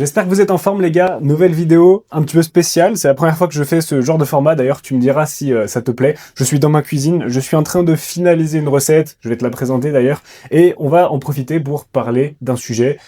J'espère que vous êtes en forme les gars, nouvelle vidéo un petit peu spéciale, c'est la première fois que je fais ce genre de format, d'ailleurs tu me diras si ça te plaît. Je suis dans ma cuisine, je suis en train de finaliser une recette, je vais te la présenter d'ailleurs, et on va en profiter pour parler d'un sujet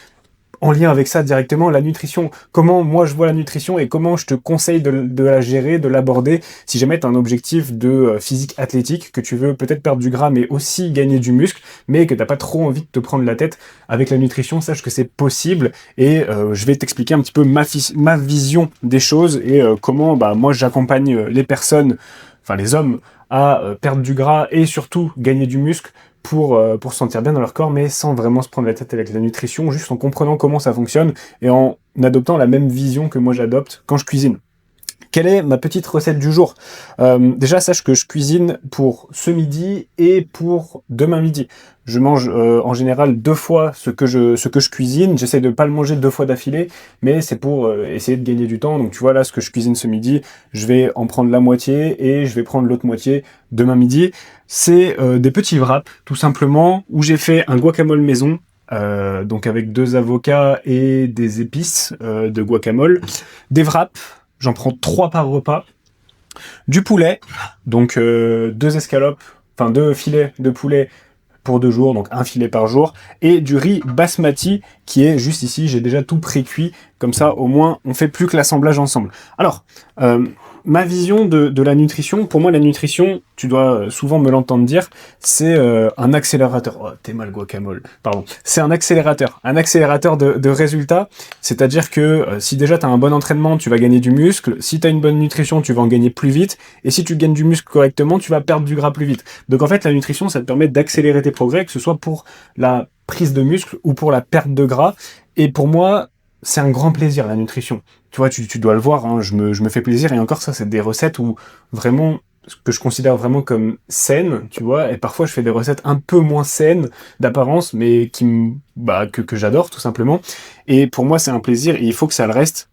en lien avec ça directement, la nutrition. Comment moi je vois la nutrition et comment je te conseille de la gérer, de l'aborder si jamais tu as un objectif de physique athlétique, que tu veux peut-être perdre du gras mais aussi gagner du muscle, mais que t'as pas trop envie de te prendre la tête avec la nutrition, sache que c'est possible et je vais t'expliquer un petit peu ma vision des choses et comment moi j'accompagne les personnes, enfin les hommes, à perdre du gras et surtout gagner du muscle pour se sentir bien dans leur corps, mais sans vraiment se prendre la tête avec la nutrition, juste en comprenant comment ça fonctionne et en adoptant la même vision que moi j'adopte quand je cuisine. Quelle est ma petite recette du jour? Déjà, sache que je cuisine pour ce midi et pour demain midi. Je mange en général 2 fois ce que je cuisine. J'essaie de pas le manger 2 fois d'affilée, mais c'est pour essayer de gagner du temps. Donc tu vois là, ce que je cuisine ce midi, je vais en prendre la moitié et je vais prendre l'autre moitié demain midi. C'est des petits wraps, tout simplement, où j'ai fait un guacamole maison. Donc avec 2 avocats et des épices de guacamole, des wraps. J'en prends 3 par repas. Du poulet, donc 2 escalopes, enfin 2 filets de poulet pour 2 jours, donc 1 filet par jour. Et du riz basmati qui est juste ici, j'ai déjà tout pré-cuit. Comme ça, au moins, on fait plus que l'assemblage ensemble. Alors, ma vision de la nutrition, pour moi la nutrition, tu dois souvent me l'entendre dire, c'est un accélérateur. Oh, t'es mal guacamole, pardon. C'est un accélérateur de résultats, c'est-à-dire que si déjà tu as un bon entraînement, tu vas gagner du muscle, si tu as une bonne nutrition, tu vas en gagner plus vite, et si tu gagnes du muscle correctement, tu vas perdre du gras plus vite. Donc en fait, la nutrition, ça te permet d'accélérer tes progrès, que ce soit pour la prise de muscle ou pour la perte de gras, et pour moi, c'est un grand plaisir la nutrition. Tu vois, tu dois le voir, hein, je me fais plaisir, et encore ça, c'est des recettes où vraiment, ce que je considère vraiment comme saines, tu vois, et parfois je fais des recettes un peu moins saines d'apparence, mais que j'adore tout simplement. Et pour moi, c'est un plaisir, et il faut que ça le reste.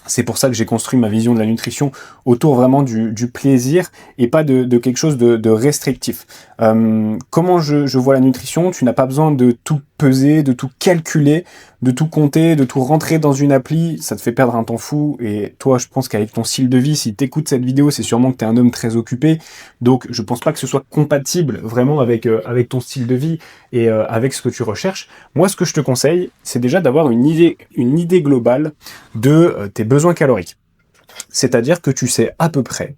C'est pour ça que j'ai construit ma vision de la nutrition autour vraiment du plaisir et pas de quelque chose de restrictif. Comment je vois la nutrition? Tu n'as pas besoin de tout peser, de tout calculer, de tout compter, de tout rentrer dans une appli. Ça te fait perdre un temps fou. Et toi, je pense qu'avec ton style de vie, si tu écoutes cette vidéo, c'est sûrement que tu es un homme très occupé. Donc, je pense pas que ce soit compatible vraiment avec ton style de vie et avec ce que tu recherches. Moi, ce que je te conseille, c'est déjà d'avoir une idée globale de tes besoins caloriques. C'est-à-dire que tu sais à peu près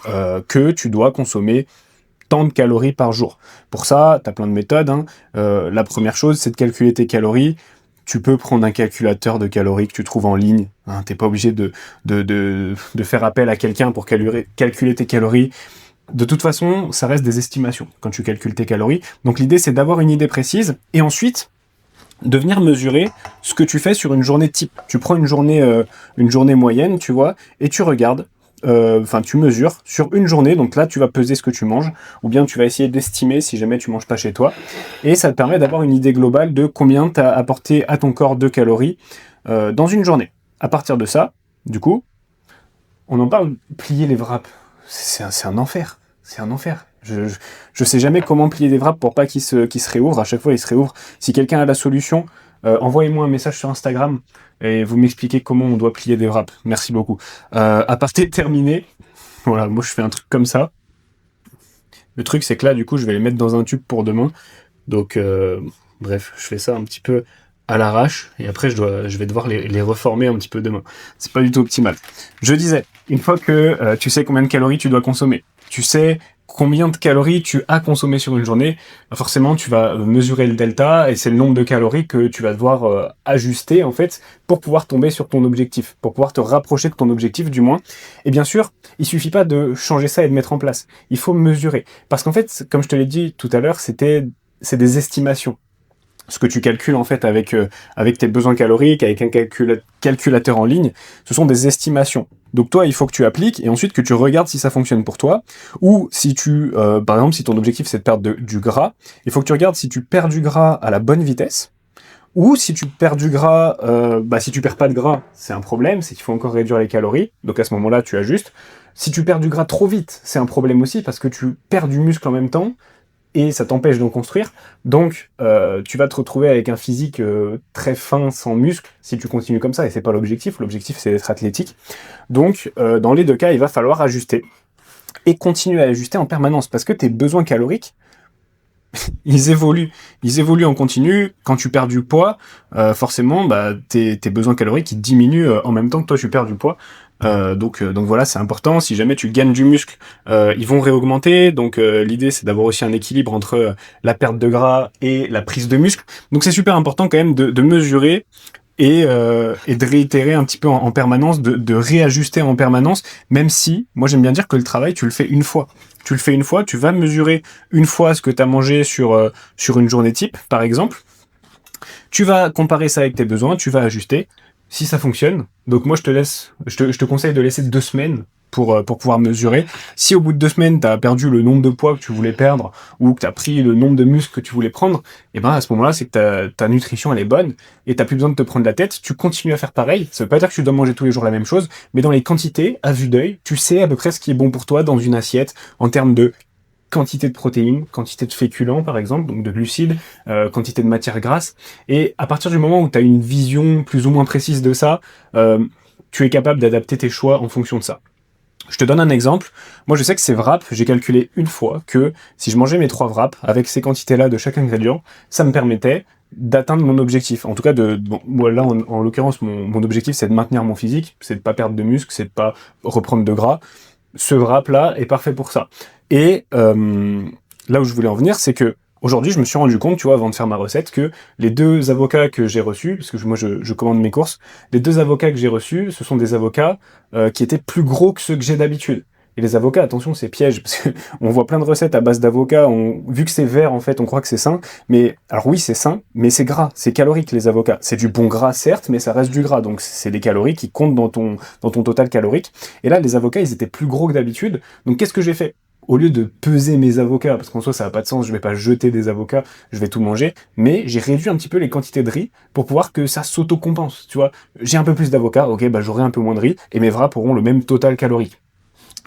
que tu dois consommer tant de calories par jour. Pour ça, tu as plein de méthodes. Hein. La première chose, c'est de calculer tes calories. Tu peux prendre un calculateur de calories que tu trouves en ligne. Hein. Tu n'es pas obligé de faire appel à quelqu'un pour calculer tes calories. De toute façon, ça reste des estimations quand tu calcules tes calories. Donc l'idée, c'est d'avoir une idée précise. Et ensuite, de venir mesurer ce que tu fais sur une journée type. Tu prends une journée moyenne, tu vois, et tu regardes, tu mesures sur une journée, donc là tu vas peser ce que tu manges, ou bien tu vas essayer d'estimer si jamais tu manges pas chez toi, et ça te permet d'avoir une idée globale de combien tu as apporté à ton corps de calories dans une journée. À partir de ça, du coup, on en parle, plier les wraps, c'est un enfer. C'est un enfer. Je sais jamais comment plier des wraps pour pas qu'ils se réouvrent. À chaque fois, ils se réouvrent. Si quelqu'un a la solution, envoyez-moi un message sur Instagram et vous m'expliquez comment on doit plier des wraps. Merci beaucoup. Aparté terminé. Voilà, moi je fais un truc comme ça. Le truc, c'est que là, du coup, je vais les mettre dans un tube pour demain. Donc, bref, je fais ça un petit peu à l'arrache. Et après, je vais devoir les reformer un petit peu demain. C'est pas du tout optimal. Je disais, une fois que tu sais combien de calories tu dois consommer, tu sais combien de calories tu as consommé sur une journée, forcément tu vas mesurer le delta et c'est le nombre de calories que tu vas devoir ajuster en fait pour pouvoir tomber sur ton objectif, pour pouvoir te rapprocher de ton objectif du moins. Et bien sûr, il suffit pas de changer ça et de mettre en place. Il faut mesurer. Parce qu'en fait, comme je te l'ai dit tout à l'heure, c'est des estimations. Ce que tu calcules en fait avec tes besoins caloriques, avec un calculateur en ligne, ce sont des estimations. Donc toi, il faut que tu appliques et ensuite que tu regardes si ça fonctionne pour toi. Ou si par exemple, si ton objectif c'est de perdre du gras, il faut que tu regardes si tu perds du gras à la bonne vitesse. Ou si tu perds du gras, si tu perds pas de gras, c'est un problème, c'est qu'il faut encore réduire les calories. Donc à ce moment-là, tu ajustes. Si tu perds du gras trop vite, c'est un problème aussi parce que tu perds du muscle en même temps. et ça t'empêche d'en construire. Donc, tu vas te retrouver avec un physique très fin, sans muscles, si tu continues comme ça, et c'est pas l'objectif. L'objectif, c'est d'être athlétique. Donc, dans les deux cas, il va falloir ajuster, et continuer à ajuster en permanence, parce que tes besoins caloriques, ils évoluent en continu. Quand tu perds du poids, forcément, bah, tes besoins caloriques, ils diminuent en même temps que toi, tu perds du poids. Donc voilà, c'est important. Si jamais tu gagnes du muscle, ils vont réaugmenter. Donc l'idée, c'est d'avoir aussi un équilibre entre la perte de gras et la prise de muscle. Donc c'est super important quand même de mesurer et de réitérer un petit peu en permanence, de réajuster en permanence, même si, moi j'aime bien dire que le travail, tu le fais une fois. Tu le fais une fois, tu vas mesurer une fois ce que tu as mangé sur une journée type, par exemple. Tu vas comparer ça avec tes besoins, tu vas ajuster. Si ça fonctionne, donc moi je te conseille de laisser 2 semaines pour pouvoir mesurer. Si au bout de 2 semaines, tu as perdu le nombre de poids que tu voulais perdre ou que tu as pris le nombre de muscles que tu voulais prendre, et ben à ce moment-là, c'est que ta nutrition elle est bonne et t'as plus besoin de te prendre la tête. Tu continues à faire pareil. Ça veut pas dire que tu dois manger tous les jours la même chose, mais dans les quantités, à vue d'œil, tu sais à peu près ce qui est bon pour toi dans une assiette en termes de quantité de protéines, quantité de féculents par exemple, donc de glucides, quantité de matières grasses. Et à partir du moment où tu as une vision plus ou moins précise de ça, tu es capable d'adapter tes choix en fonction de ça. Je te donne un exemple. Moi, je sais que ces wraps, j'ai calculé une fois que si je mangeais mes 3 wraps avec ces quantités-là de chaque ingrédient, ça me permettait d'atteindre mon objectif. En tout cas, moi, là, en l'occurrence, mon objectif, c'est de maintenir mon physique, c'est de pas perdre de muscle, c'est de pas reprendre de gras. Ce wrap-là est parfait pour ça. Et là où je voulais en venir, c'est que aujourd'hui, je me suis rendu compte, tu vois, avant de faire ma recette, que les 2 avocats que j'ai reçus, parce que moi je commande mes courses, les 2 avocats que j'ai reçus, ce sont des avocats qui étaient plus gros que ceux que j'ai d'habitude. Et les avocats, attention, c'est piège, parce qu'on voit plein de recettes à base d'avocats, vu que c'est vert, en fait, on croit que c'est sain, mais, alors oui, c'est sain, mais c'est gras, c'est calorique, les avocats. C'est du bon gras, certes, mais ça reste du gras, donc c'est des calories qui comptent dans ton total calorique. Et là, les avocats, ils étaient plus gros que d'habitude, donc qu'est-ce que j'ai fait? Au lieu de peser mes avocats, parce qu'en soi ça n'a pas de sens, je vais pas jeter des avocats, je vais tout manger, mais j'ai réduit un petit peu les quantités de riz pour pouvoir que ça s'auto-compense, tu vois. J'ai un peu plus d'avocats, ok, bah j'aurai un peu moins de riz, et mes wraps auront le même total calorique.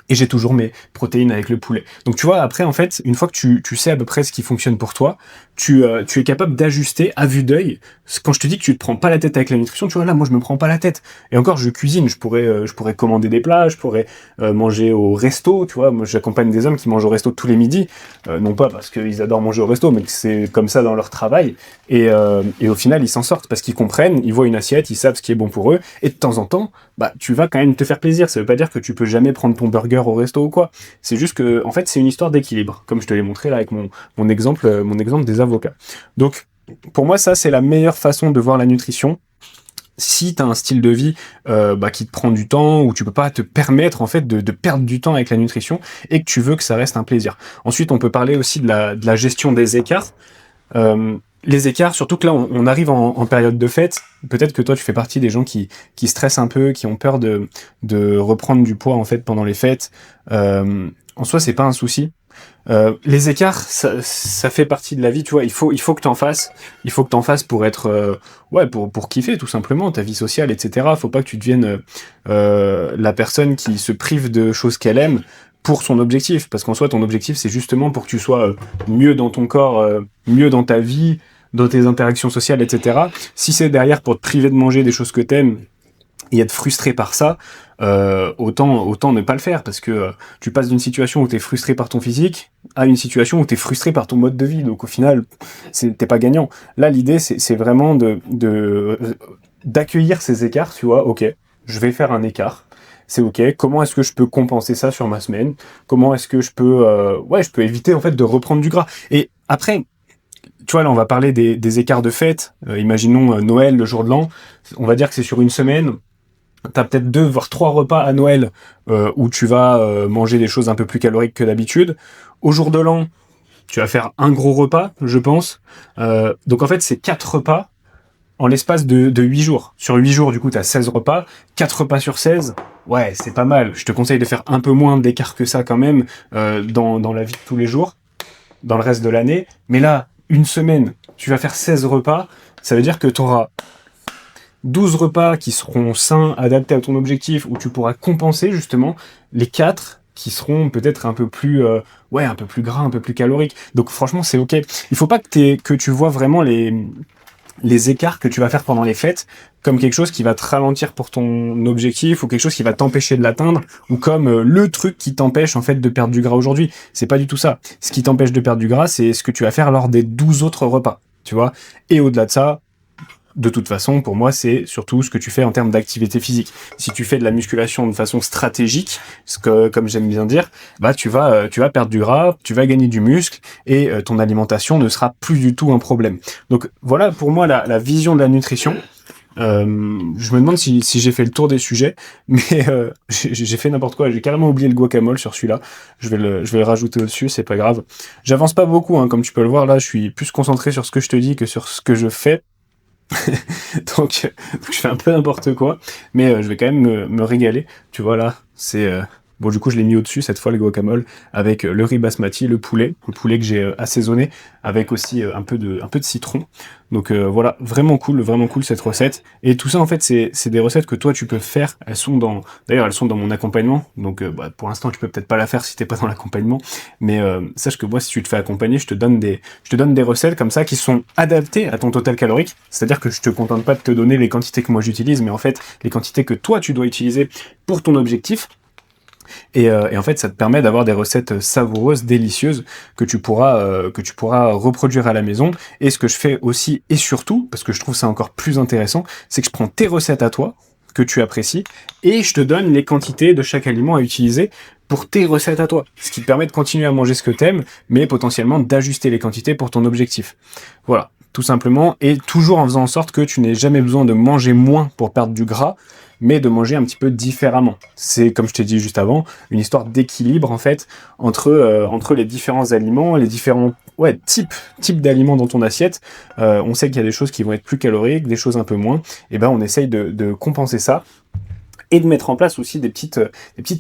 Et j'ai toujours mes protéines avec le poulet. Donc tu vois, après en fait, une fois que tu sais à peu près ce qui fonctionne pour toi, tu es capable d'ajuster à vue d'œil. Quand je te dis que tu te prends pas la tête avec la nutrition, tu vois là, moi je me prends pas la tête. Et encore, je cuisine, je pourrais commander des plats, je pourrais manger au resto, tu vois. Moi j'accompagne des hommes qui mangent au resto tous les midis, non pas parce qu'ils adorent manger au resto, mais que c'est comme ça dans leur travail. Et au final, ils s'en sortent parce qu'ils comprennent, ils voient une assiette, ils savent ce qui est bon pour eux. Et de temps en temps, bah tu vas quand même te faire plaisir. Ça veut pas dire que tu peux jamais prendre ton burger au resto ou quoi. C'est juste que, en fait, c'est une histoire d'équilibre, comme je te l'ai montré là avec mon exemple des avocats. Donc, pour moi, ça, c'est la meilleure façon de voir la nutrition. Si tu as un style de vie qui te prend du temps, ou tu peux pas te permettre en fait de perdre du temps avec la nutrition, et que tu veux que ça reste un plaisir. Ensuite, on peut parler aussi de la gestion des écarts. Les écarts, surtout que là, on arrive en période de fête. Peut-être que toi, tu fais partie des gens qui stressent un peu, qui ont peur de reprendre du poids en fait pendant les fêtes. En soi, c'est pas un souci. Les écarts, ça fait partie de la vie, tu vois. Il faut que t'en fasses. Il faut que t'en fasses pour être, pour kiffer tout simplement ta vie sociale, etc. Faut pas que tu deviennes la personne qui se prive de choses qu'elle aime pour son objectif, parce qu'en soi, ton objectif, c'est justement pour que tu sois mieux dans ton corps, mieux dans ta vie, dans tes interactions sociales, etc. Si c'est derrière pour te priver de manger des choses que t'aimes et être frustré par ça, autant ne pas le faire, parce que tu passes d'une situation où t'es frustré par ton physique à une situation où t'es frustré par ton mode de vie, donc au final, t'es pas gagnant. Là, l'idée, c'est vraiment d'accueillir ces écarts, tu vois, ok, je vais faire un écart, c'est ok, comment est-ce que je peux compenser ça sur ma semaine, comment est-ce que je peux éviter en fait de reprendre du gras. Et après, tu vois, là, on va parler des écarts de fête. Imaginons Noël, le jour de l'an. On va dire que c'est sur une semaine. T'as peut-être 2 voire 3 repas à Noël où tu vas manger des choses un peu plus caloriques que d'habitude. Au jour de l'an, tu vas faire un gros repas, je pense. Donc en fait, c'est 4 repas en l'espace de 8 jours. Sur 8 jours, du coup, t'as 16 repas. 4 repas sur 16, ouais, c'est pas mal. Je te conseille de faire un peu moins d'écart que ça quand même dans la vie de tous les jours, dans le reste de l'année. Mais là, une semaine, tu vas faire 16 repas. Ça veut dire que tu auras 12 repas qui seront sains, adaptés à ton objectif, où tu pourras compenser justement les 4 qui seront peut-être un peu plus un peu plus gras, un peu plus caloriques. Donc franchement, c'est ok. Il faut pas que tu vois vraiment les écarts que tu vas faire pendant les fêtes comme quelque chose qui va te ralentir pour ton objectif ou quelque chose qui va t'empêcher de l'atteindre ou comme le truc qui t'empêche en fait de perdre du gras aujourd'hui. C'est pas du tout ça. Ce qui t'empêche de perdre du gras, c'est ce que tu vas faire lors des 12 autres repas, tu vois. Et au-delà de ça, de toute façon, pour moi, c'est surtout ce que tu fais en termes d'activité physique. Si tu fais de la musculation de façon stratégique, ce que, comme j'aime bien dire, bah tu vas perdre du gras, tu vas gagner du muscle et ton alimentation ne sera plus du tout un problème. Donc voilà pour moi la vision de la nutrition. Je me demande si j'ai fait le tour des sujets, mais j'ai fait n'importe quoi. J'ai carrément oublié le guacamole sur celui-là. Je vais le rajouter au-dessus, c'est pas grave. J'avance pas beaucoup, hein, comme tu peux le voir là. Je suis plus concentré sur ce que je te dis que sur ce que je fais. donc je fais un peu n'importe quoi, mais je vais quand même me régaler. Tu vois là, c'est bon, du coup je l'ai mis au-dessus cette fois le guacamole avec le riz basmati, le poulet que j'ai assaisonné avec aussi un peu de citron. Donc voilà, vraiment cool cette recette. Et tout ça en fait c'est des recettes que toi tu peux faire. D'ailleurs elles sont dans mon accompagnement. Donc pour l'instant tu peux peut-être pas la faire si t'es pas dans l'accompagnement, mais sache que moi si tu te fais accompagner, je te donne des recettes comme ça qui sont adaptées à ton total calorique. C'est-à-dire que je te contente pas de te donner les quantités que moi j'utilise, mais en fait les quantités que toi tu dois utiliser pour ton objectif. Et en fait, ça te permet d'avoir des recettes savoureuses, délicieuses, que tu pourras reproduire à la maison. Et ce que je fais aussi et surtout, parce que je trouve ça encore plus intéressant, c'est que je prends tes recettes à toi, que tu apprécies, et je te donne les quantités de chaque aliment à utiliser pour tes recettes à toi. Ce qui te permet de continuer à manger ce que t'aimes, mais potentiellement d'ajuster les quantités pour ton objectif. Voilà, tout simplement, et toujours en faisant en sorte que tu n'aies jamais besoin de manger moins pour perdre du gras, mais de manger un petit peu différemment. C'est, comme je t'ai dit juste avant, une histoire d'équilibre en fait entre les différents aliments, les différents types d'aliments dans ton assiette. On sait qu'il y a des choses qui vont être plus caloriques, des choses un peu moins. Et ben on essaye de compenser ça. Et de mettre en place aussi des petites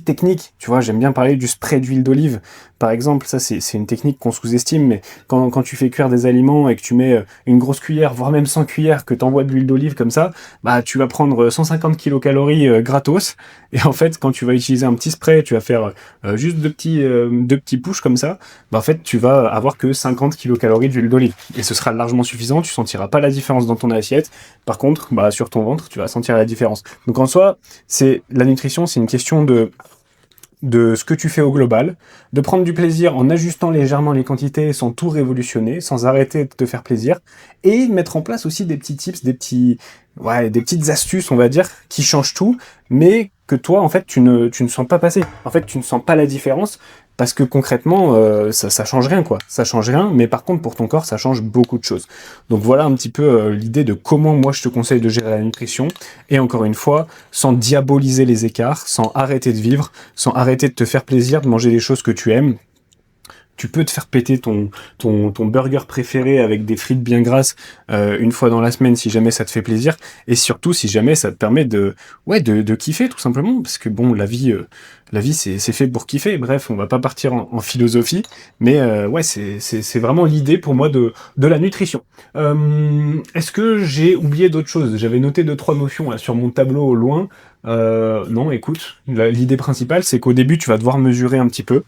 techniques. Tu vois, j'aime bien parler du spray d'huile d'olive. Par exemple, ça c'est une technique qu'on sous-estime, mais quand tu fais cuire des aliments et que tu mets une grosse cuillère, voire même 100 cuillères, que t'envoies de l'huile d'olive comme ça, bah tu vas prendre 150 kilocalories gratos. Et en fait, quand tu vas utiliser un petit spray, tu vas faire juste deux petits pushs comme ça, bah en fait tu vas avoir que 50 kilocalories d'huile d'olive. Et ce sera largement suffisant, tu sentiras pas la différence dans ton assiette. Par contre, bah sur ton ventre, tu vas sentir la différence. Donc en soi, la nutrition, c'est une question de ce que tu fais au global, de prendre du plaisir en ajustant légèrement les quantités sans tout révolutionner, sans arrêter de te faire plaisir, et mettre en place aussi des petits tips, des petites astuces, on va dire, qui changent tout, mais que toi, en fait, tu ne sens pas passer. En fait, tu ne sens pas la différence, parce que concrètement, ça change rien, quoi. Ça change rien, mais par contre, pour ton corps, ça change beaucoup de choses. Donc voilà un petit peu l'idée de comment moi je te conseille de gérer la nutrition. Et encore une fois, sans diaboliser les écarts, sans arrêter de vivre, sans arrêter de te faire plaisir, de manger des choses que tu aimes. Tu peux te faire péter ton burger préféré avec des frites bien grasses une fois dans la semaine si jamais ça te fait plaisir, et surtout si jamais ça te permet de kiffer tout simplement, parce que bon, la vie c'est fait pour kiffer. Bref, on va pas partir en philosophie, mais c'est vraiment l'idée pour moi de la nutrition. Est-ce que j'ai oublié d'autres choses? J'avais noté 2-3 notions là, sur mon tableau au loin. Non, écoute, l'idée principale c'est qu'au début tu vas devoir mesurer un petit peu.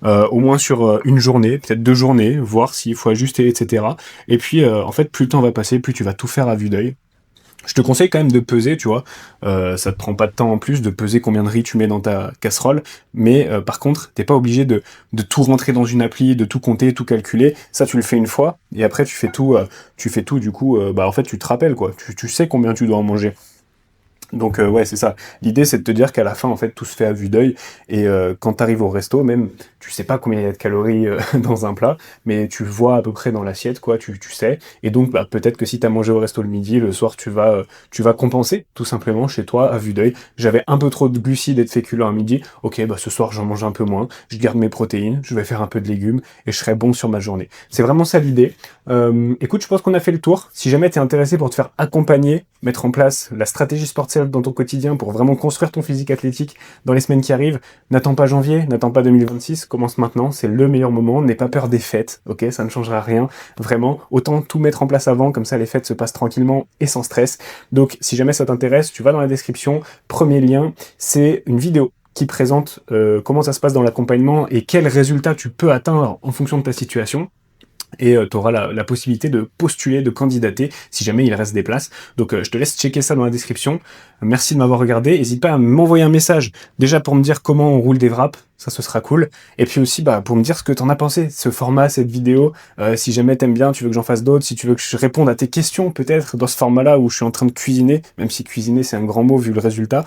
Au moins sur une journée, peut-être 2 journées, voir s'il faut ajuster, etc. Et puis, en fait, plus le temps va passer, plus tu vas tout faire à vue d'œil. Je te conseille quand même de peser, tu vois. Ça te prend pas de temps en plus de peser combien de riz tu mets dans ta casserole. Mais par contre, t'es pas obligé de tout rentrer dans une appli, de tout compter, tout calculer. Ça, tu le fais une fois. Et après, tu fais tout du coup, en fait, tu te rappelles, quoi. Tu sais combien tu dois en manger. Donc c'est ça. L'idée c'est de te dire qu'à la fin en fait tout se fait à vue d'œil, et quand t'arrives au resto, même tu sais pas combien il y a de calories dans un plat, mais tu vois à peu près dans l'assiette, quoi, tu sais. Et donc peut-être que si t'as mangé au resto le midi, le soir tu vas compenser tout simplement chez toi à vue d'œil. J'avais un peu trop de glucides et de féculents à midi. Ok, ce soir j'en mange un peu moins, je garde mes protéines, je vais faire un peu de légumes et je serai bon sur ma journée. C'est vraiment ça l'idée. Écoute, je pense qu'on a fait le tour. Si jamais t'es intéressé pour te faire accompagner, mettre en place la stratégie sportive dans ton quotidien pour vraiment construire ton physique athlétique dans les semaines qui arrivent, n'attends pas janvier, n'attends pas 2026, commence maintenant, c'est le meilleur moment, n'aie pas peur des fêtes, ok, ça ne changera rien, vraiment, autant tout mettre en place avant, comme ça les fêtes se passent tranquillement et sans stress. Donc si jamais ça t'intéresse, tu vas dans la description, premier lien, c'est une vidéo qui présente comment ça se passe dans l'accompagnement et quels résultats tu peux atteindre en fonction de ta situation. Et tu auras la possibilité de postuler, de candidater, si jamais il reste des places. Donc je te laisse checker ça dans la description. Merci de m'avoir regardé. N'hésite pas à m'envoyer un message, déjà pour me dire comment on roule des wraps, ça ce sera cool. Et puis aussi pour me dire ce que t'en as pensé, ce format, cette vidéo. Si jamais t'aimes bien, tu veux que j'en fasse d'autres, si tu veux que je réponde à tes questions peut-être dans ce format-là où je suis en train de cuisiner, même si cuisiner c'est un grand mot vu le résultat.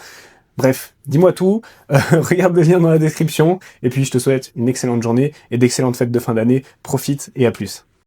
Bref, dis-moi tout, regarde le lien dans la description, et puis je te souhaite une excellente journée et d'excellentes fêtes de fin d'année, profite et à plus.